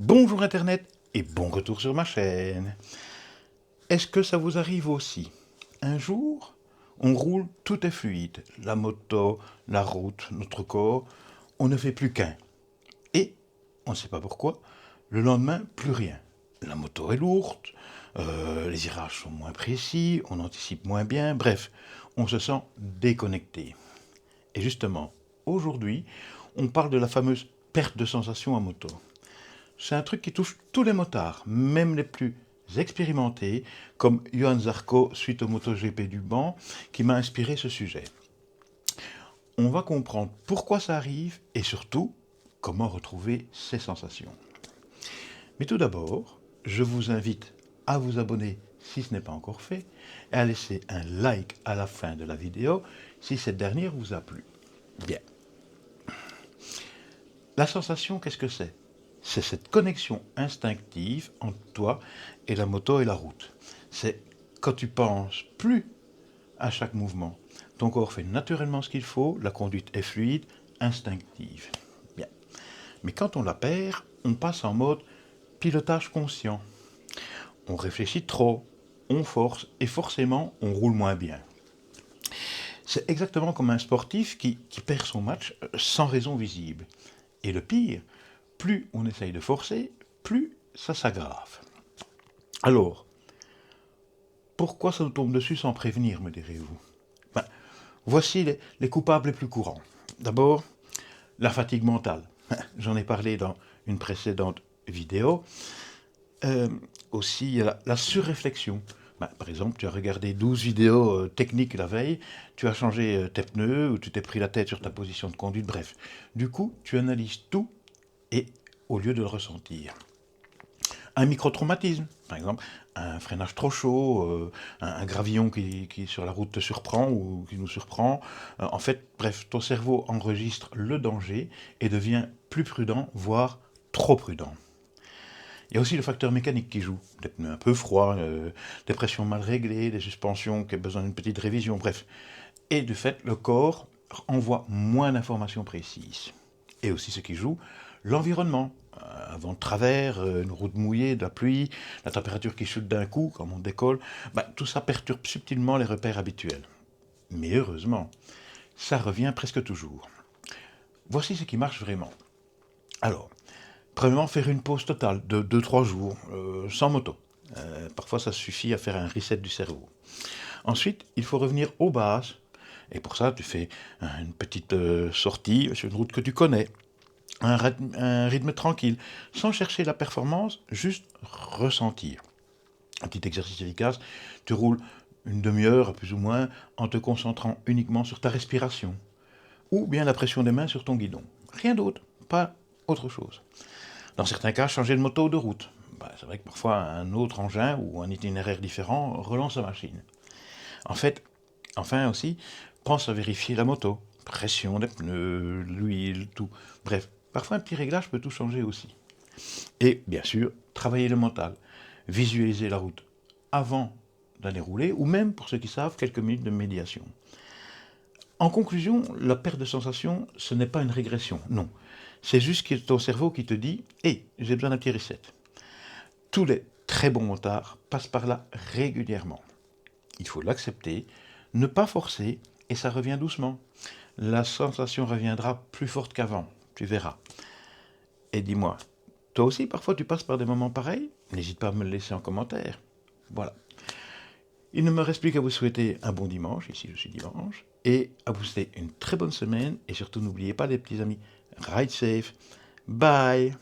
Bonjour Internet et bon retour sur ma chaîne. Est-ce que ça vous arrive aussi? Un jour, on roule, tout est fluide. La moto, la route, notre corps, on ne fait plus qu'un. Et, on ne sait pas pourquoi, le lendemain, plus rien. La moto est lourde, les virages sont moins précis, on anticipe moins bien, bref, on se sent déconnecté. Et justement, aujourd'hui, on parle de la fameuse perte de sensation à moto. C'est un truc qui touche tous les motards, même les plus expérimentés, comme Johan Zarco suite au MotoGP du Mans, qui m'a inspiré ce sujet. On va comprendre pourquoi ça arrive et surtout comment retrouver ces sensations. Mais tout d'abord, je vous invite à vous abonner si ce n'est pas encore fait et à laisser un like à la fin de la vidéo si cette dernière vous a plu. Bien. La sensation, qu'est-ce que c'est? C'est cette connexion instinctive entre toi et la moto et la route. C'est quand tu penses plus à chaque mouvement. Ton corps fait naturellement ce qu'il faut, la conduite est fluide, instinctive. Bien. Mais quand on la perd, on passe en mode pilotage conscient. On réfléchit trop, on force et forcément on roule moins bien. C'est exactement comme un sportif qui perd son match sans raison visible. Et le pire, plus on essaye de forcer, plus ça s'aggrave. Alors, pourquoi ça nous tombe dessus sans prévenir, me direz-vous? Ben, voici les coupables les plus courants. D'abord, la fatigue mentale. J'en ai parlé dans une précédente vidéo. Aussi, il y a la surréflexion. Ben, par exemple, tu as regardé 12 vidéos techniques la veille, tu as changé tes pneus ou tu t'es pris la tête sur ta position de conduite, bref. Du coup, tu analyses tout et au lieu de le ressentir. Un micro-traumatisme, par exemple, un freinage trop chaud, un gravillon qui sur la route te surprend ou qui nous surprend. En fait, bref, ton cerveau enregistre le danger et devient plus prudent, voire trop prudent. Il y a aussi le facteur mécanique qui joue, des pneus un peu froids, des pressions mal réglées, des suspensions qui ont besoin d'une petite révision, bref. Et de fait, le corps envoie moins d'informations précises. Et aussi ce qui joue, l'environnement. Un vent de travers, une route mouillée, de la pluie, la température qui chute d'un coup quand on décolle, tout ça perturbe subtilement les repères habituels. Mais heureusement, ça revient presque toujours. Voici ce qui marche vraiment. Alors, premièrement, faire une pause totale de 2-3 jours, sans moto. Parfois, ça suffit à faire un reset du cerveau. Ensuite, il faut revenir aux bases. Et pour ça, tu fais une petite sortie sur une route que tu connais. Un rythme tranquille, sans chercher la performance, juste ressentir. Un petit exercice efficace, tu roules une demi-heure, plus ou moins, en te concentrant uniquement sur ta respiration, ou bien la pression des mains sur ton guidon. Rien d'autre, pas autre chose. Dans certains cas, changer de moto ou de route. C'est vrai que parfois un autre engin ou un itinéraire différent relance la machine. En fait, enfin aussi, pense à vérifier la moto. Pression des pneus, l'huile, tout. Bref, parfois un petit réglage peut tout changer aussi. Et bien sûr, travailler le mental. Visualiser la route avant d'aller rouler, ou même, pour ceux qui savent, quelques minutes de médiation. En conclusion, la perte de sensation, ce n'est pas une régression, non. C'est juste ton cerveau qui te dit « Hey, j'ai besoin d'un petit reset ». Tous les très bons motards passent par là régulièrement. Il faut l'accepter, ne pas forcer, et ça revient doucement. La sensation reviendra plus forte qu'avant, tu verras. Et dis-moi, toi aussi parfois tu passes par des moments pareils? N'hésite pas à me le laisser en commentaire. Voilà. Il ne me reste plus qu'à vous souhaiter un bon dimanche, ici je suis dimanche, et à vous souhaiter une très bonne semaine, et surtout n'oubliez pas les petits amis, ride safe, bye.